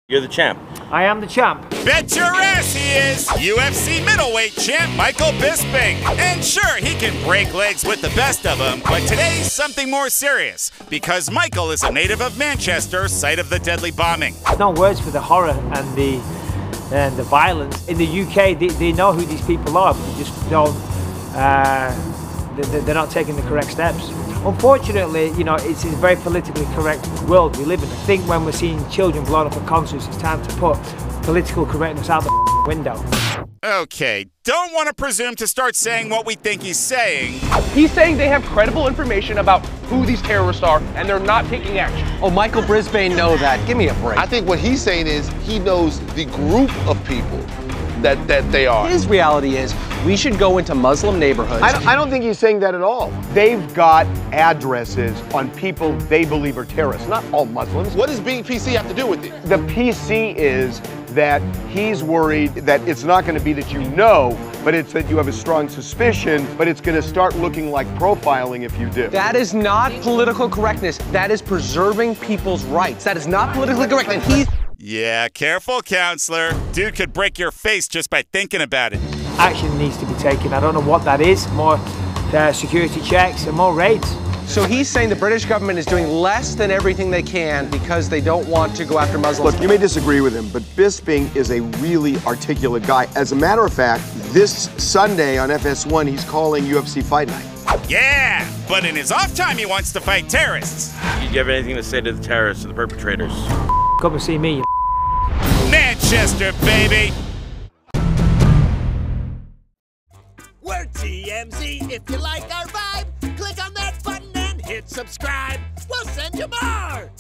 You're the champ. I am the champ. Bet your ass he is! UFC middleweight champ Michael Bisping. And sure, he can break legs with the best of them, but today's something more serious, because Michael is a native of Manchester, site of the deadly bombing. No words for the horror and the violence. In the UK, they know who these people are, but they just don't, they're not taking the correct steps. Unfortunately, you know, it's a very politically correct world we live in. I think when we're seeing children blown up at concerts, it's time to put political correctness out the window. Okay, don't want to presume to start saying what we think he's saying. He's saying they have credible information about who these terrorists are, and they're not taking action. Oh, Michael Bisping know that. Give me a break. I think what he's saying is he knows the group of people that they are. His reality is we should go into Muslim neighborhoods. I don't think he's saying that at all. They've got addresses on people they believe are terrorists, not all Muslims. What does being PC have to do with it? The PC is that he's worried that it's not going to be that you know, but it's that you have a strong suspicion, but it's going to start looking like profiling if you do. That is not political correctness. That is preserving people's rights. That is not politically correct, and he's... Yeah, careful, counselor. Dude could break your face just by thinking about it. Action needs to be taken. I don't know what that is. More security checks and more raids. So he's saying the British government is doing less than everything they can because they don't want to go after Muslims. Look, you may disagree with him, but Bisping is a really articulate guy. As a matter of fact, this Sunday on FS1, he's calling UFC Fight Night. Yeah, but in his off time, he wants to fight terrorists. Do you have anything to say to the terrorists, to the perpetrators? Come and see me. Manchester, baby! We're TMZ. If you like our vibe, click on that button and hit subscribe. We'll send you more.